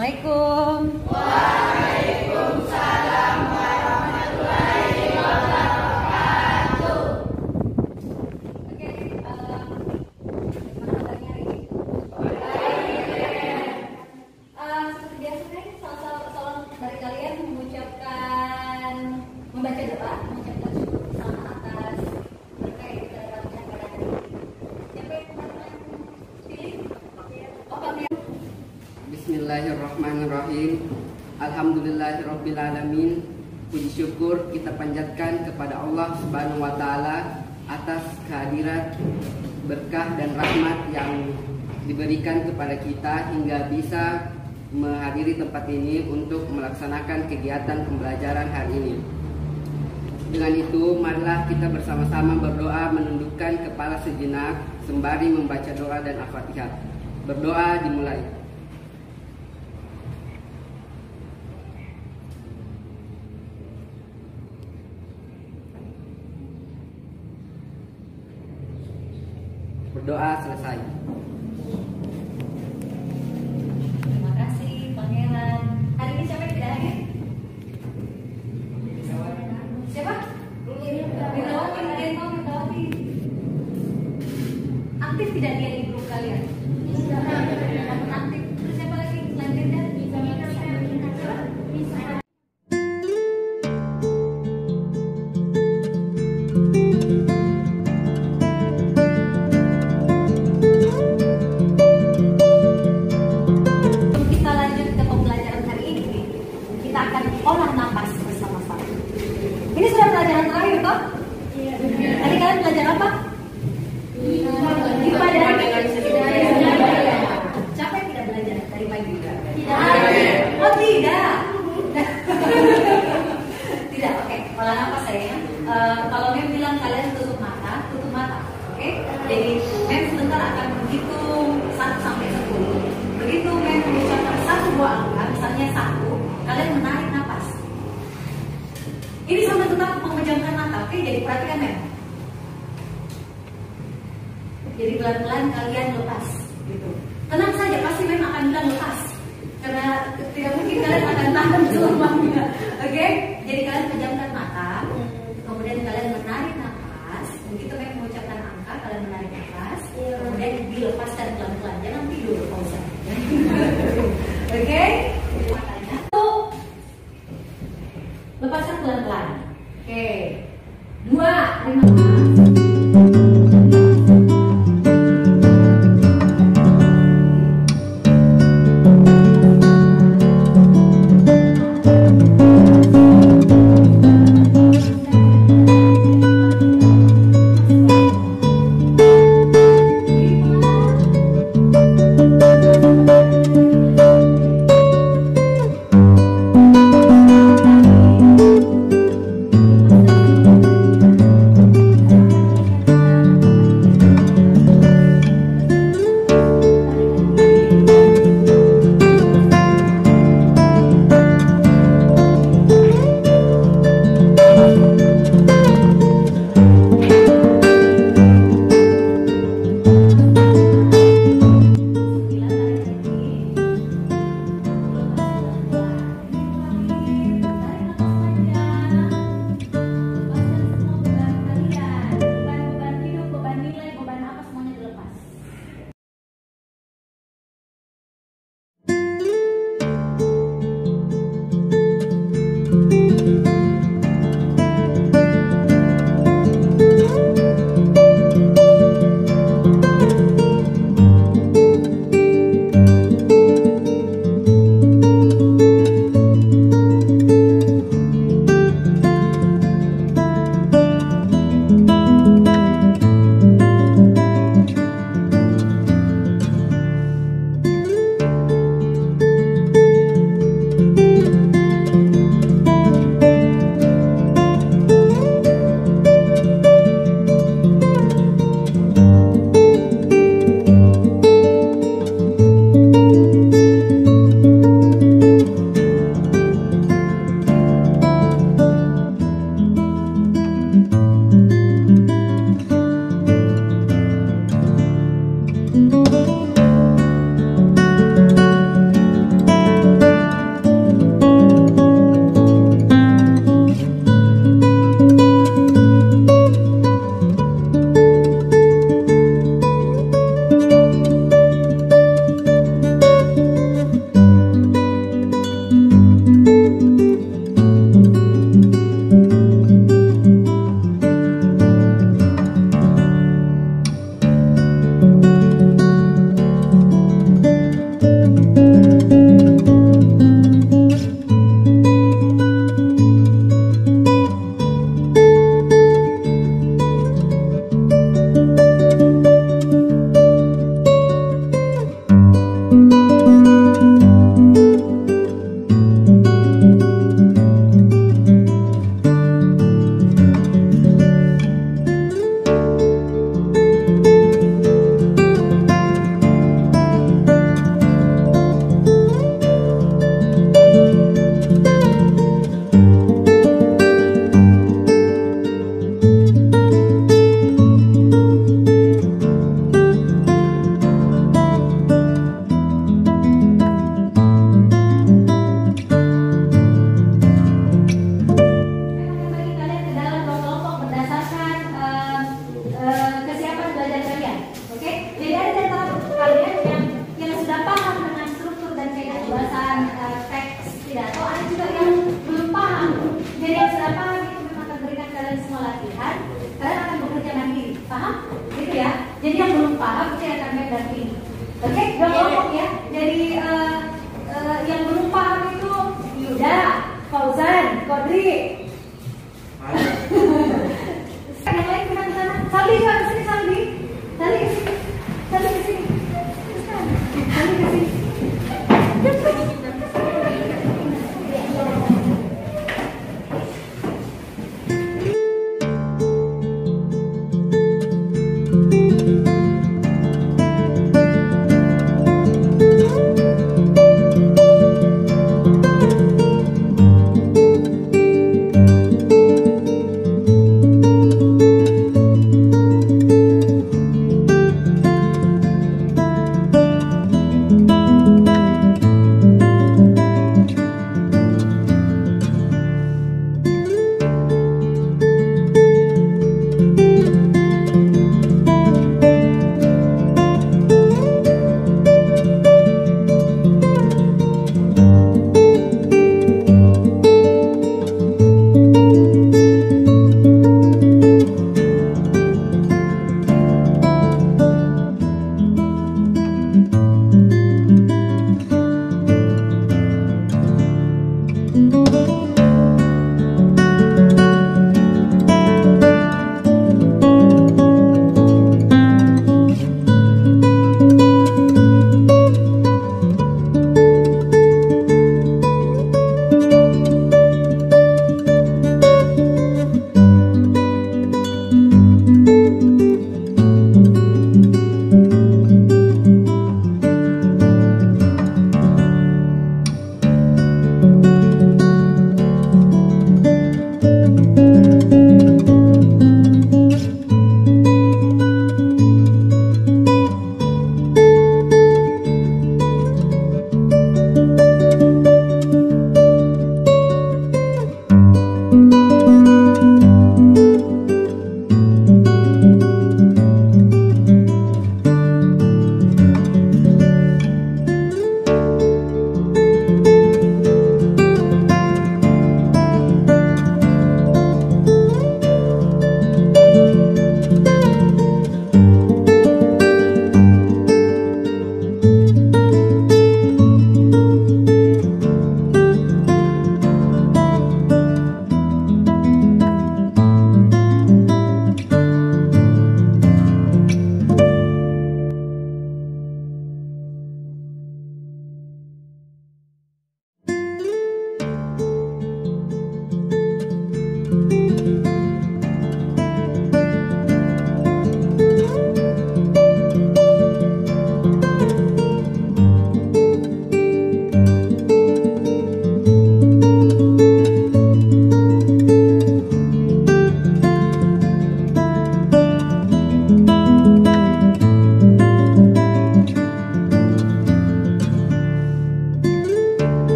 Assalamualaikum. Waalaikumsalam warahmatullahi wabarakatuh. Oke, gimana kabarnya hari ini? Seperti biasa nih, salam dari kalian membaca doa, mengucapkan syukur bersama atas berkah yang kita dapatkan pada hari ini. Siapa yang teman-teman pilih? Oh, kami. Bismillahirrahmanirrahim. Alhamdulillahirrabbilalamin. Puji syukur kita panjatkan kepada Allah Subhanahu wa Ta'ala atas kehadiran berkah dan rahmat yang diberikan kepada kita hingga bisa menghadiri tempat ini untuk melaksanakan kegiatan pembelajaran hari ini. Dengan itu, marilah kita bersama-sama berdoa menundukkan kepala sejenak sembari membaca doa dan Al-Fatihah. Berdoa dimulai. Berdoa selesai. Terima kasih Pangeran. Hari ini siapa yang tidak hadir? Siapa? Megawati. Ada yang tahu Megawati? Aktif tidak dia di grup kalian? Aktif. Terus siapa lagi selain Linda? Bisa. Olah napas bersama-sama. Ini sudah pelajaran terakhir toh? Iya. Tadi kalian belajar apa? IPA dan siapa yang tidak belajar dari pagi? Tidak. Oh tidak. Tidak. Oke. Olah napas saya. Kalau Mem bilang kalian tutup mata. Oke. Jadi Mem sebentar akan menghitung 1 sampai 10. Begitu Mem mengucapkan satu buah angka, misalnya 1, kalian menarik napas. Ini sambil tetap memejamkan mata, oke? Jadi perhatikan Mem. Jadi pelan-pelan kalian lepas, gitu. Tenang saja, pasti Mem akan bilang lepas, karena tidak mungkin kalian akan tahan selamanya, oke? Jadi kalian pejamkan mata, kemudian kalian menarik napas. Begitu Mem mengucapkan angka, kalian menarik napas, kemudian dilepaskan pelan-pelan. Jangan tidur, pausa. Oke? Lepaskan pelan-pelan. Oke. 2, 5.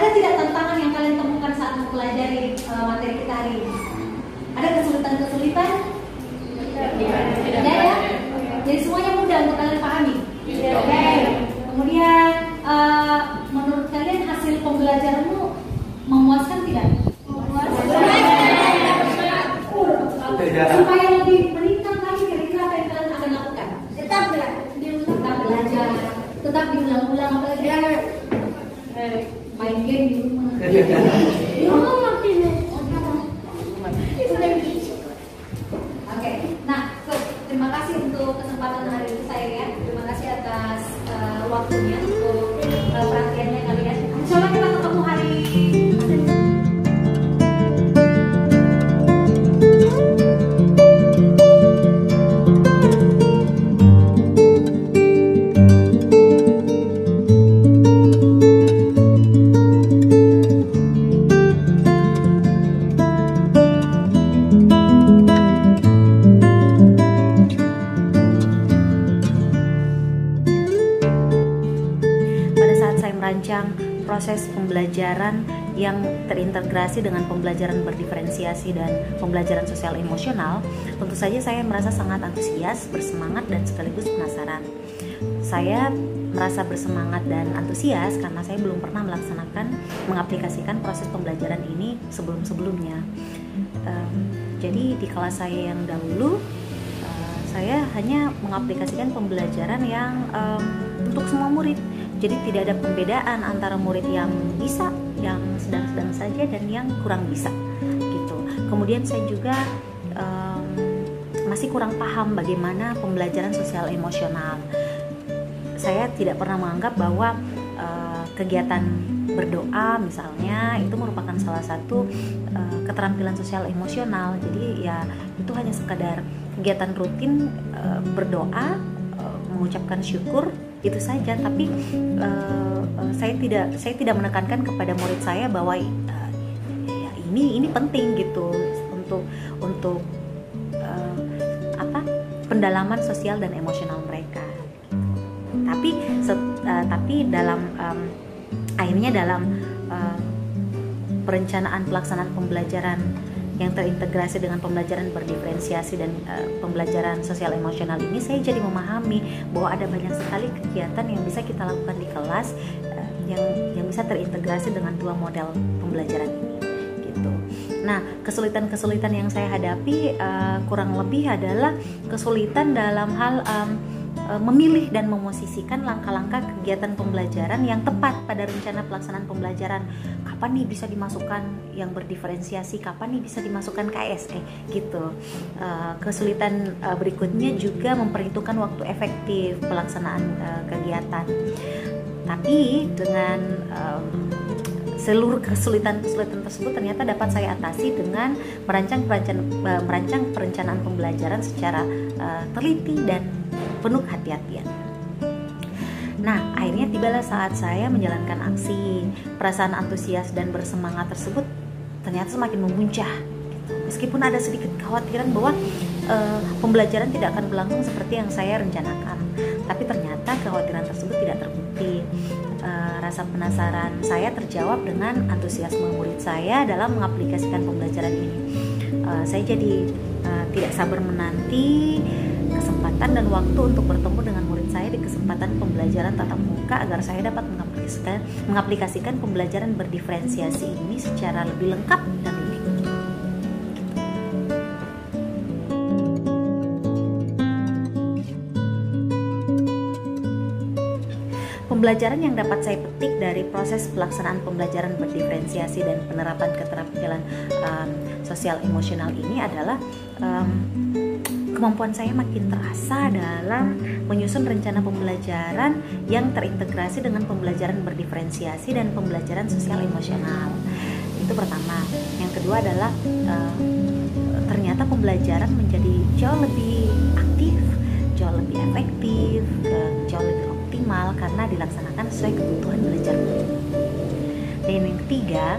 Ada tidak tantangan yang kalian temukan saat mempelajari materi kita hari ini? Ada kesulitan-kesulitan? Tidak ya? Jadi semuanya mudah untuk kalian pahami. Kemudian menurut kalian hasil pembelajaranmu memuaskan tidak? Supaya lebih meningkat lagi, kira-kira apa yang kalian akan lakukan? Tetap belajar, tetap diulang-ulang, apalagi main game di rumah. Oke, nah terima kasih untuk kesempatan hari ini saya ya. Terima kasih atas waktunya untuk perhatiannya kalian. Insya Allah kita ketemu hari proses pembelajaran yang terintegrasi dengan pembelajaran berdiferensiasi dan pembelajaran sosial emosional, tentu saja saya merasa sangat antusias, bersemangat, dan sekaligus penasaran. Saya merasa bersemangat dan antusias karena saya belum pernah mengaplikasikan proses pembelajaran ini sebelum-sebelumnya. Jadi di kelas saya yang dahulu, saya hanya mengaplikasikan pembelajaran yang untuk semua murid. Jadi tidak ada pembedaan antara murid yang bisa, yang sedang-sedang saja, dan yang kurang bisa, gitu. Kemudian saya juga masih kurang paham bagaimana pembelajaran sosial emosional. Saya tidak pernah menganggap bahwa kegiatan berdoa misalnya itu merupakan salah satu keterampilan sosial emosional. Jadi ya itu hanya sekadar kegiatan rutin berdoa, mengucapkan syukur, itu saja. Tapi saya tidak menekankan kepada murid saya bahwa ya ini penting gitu untuk pendalaman sosial dan emosional mereka. Tapi dalam akhirnya dalam perencanaan pelaksanaan pembelajaran yang terintegrasi dengan pembelajaran berdiferensiasi dan pembelajaran sosial emosional ini, saya jadi memahami bahwa ada banyak sekali kegiatan yang bisa kita lakukan di kelas yang bisa terintegrasi dengan dua model pembelajaran ini, gitu. Nah, kesulitan-kesulitan yang saya hadapi kurang lebih adalah kesulitan dalam hal memilih dan memosisikan langkah-langkah kegiatan pembelajaran yang tepat pada rencana pelaksanaan pembelajaran. Kapan nih bisa dimasukkan yang berdiferensiasi, kapan nih bisa dimasukkan KSE, gitu. Kesulitan berikutnya juga memperhitungkan waktu efektif pelaksanaan kegiatan. Tapi dengan seluruh kesulitan tersebut ternyata dapat saya atasi dengan merancang perencanaan pembelajaran secara teliti dan penuh hati-hatian. Nah, akhirnya tibalah saat saya menjalankan aksi. Perasaan antusias dan bersemangat tersebut ternyata semakin memuncak. Meskipun ada sedikit kekhawatiran bahwa pembelajaran tidak akan berlangsung seperti yang saya rencanakan, tapi ternyata kekhawatiran tersebut tidak terbukti. Rasa penasaran saya terjawab dengan antusiasme murid saya dalam mengaplikasikan pembelajaran ini. Saya jadi tidak sabar menanti kesempatan dan waktu untuk bertemu dengan murid saya di kesempatan pembelajaran tatap muka agar saya dapat mengaplikasikan pembelajaran berdiferensiasi ini secara lebih lengkap dan unik. Pembelajaran yang dapat saya petik dari proses pelaksanaan pembelajaran berdiferensiasi dan penerapan keterampilan sosial emosional ini adalah kemampuan saya makin terasa dalam menyusun rencana pembelajaran yang terintegrasi dengan pembelajaran berdiferensiasi dan pembelajaran sosial emosional. Itu pertama. Yang kedua adalah ternyata pembelajaran menjadi jauh lebih aktif, jauh lebih efektif, jauh lebih optimal karena dilaksanakan sesuai kebutuhan belajar. Dan yang ketiga,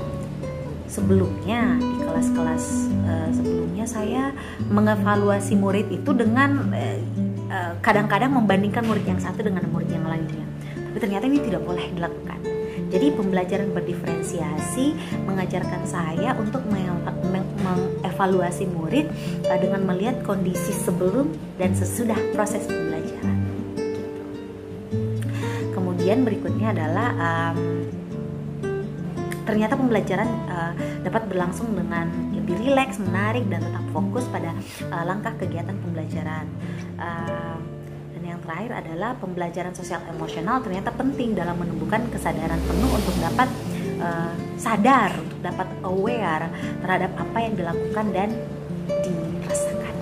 sebelumnya di kelas-kelas sebelumnya saya mengevaluasi murid itu dengan kadang-kadang membandingkan murid yang satu dengan murid yang lainnya. Tapi ternyata ini tidak boleh dilakukan. Jadi pembelajaran berdiferensiasi mengajarkan saya untuk mengevaluasi murid dengan melihat kondisi sebelum dan sesudah proses pembelajaran. Kemudian berikutnya adalah ternyata pembelajaran dapat berlangsung dengan lebih rileks, menarik, dan tetap fokus pada langkah kegiatan pembelajaran. Dan yang terakhir adalah pembelajaran sosial emosional ternyata penting dalam menumbuhkan kesadaran penuh untuk dapat sadar, untuk dapat aware terhadap apa yang dilakukan dan dirasakan.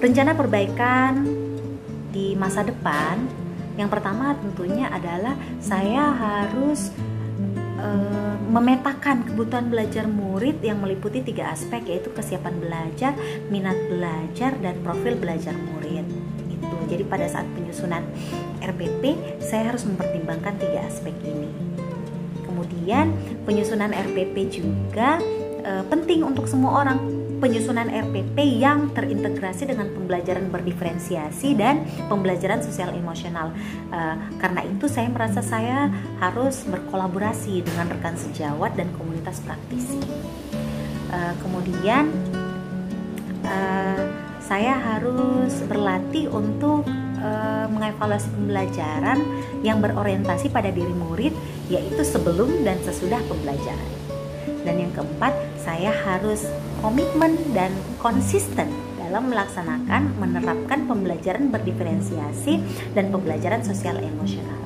Rencana perbaikan di masa depan, yang pertama tentunya adalah saya harus memetakan kebutuhan belajar murid yang meliputi 3 aspek, yaitu kesiapan belajar, minat belajar, dan profil belajar murid. Itu. Jadi pada saat penyusunan RPP saya harus mempertimbangkan 3 aspek ini. Kemudian penyusunan RPP juga penting untuk semua orang. Penyusunan RPP yang terintegrasi dengan pembelajaran berdiferensiasi dan pembelajaran sosial emosional. Karena itu saya merasa saya harus berkolaborasi dengan rekan sejawat dan komunitas praktisi. Kemudian saya harus berlatih untuk mengevaluasi pembelajaran yang berorientasi pada diri murid, yaitu sebelum dan sesudah pembelajaran. Dan yang keempat, saya harus komitmen dan konsisten dalam menerapkan pembelajaran berdiferensiasi dan pembelajaran sosial emosional.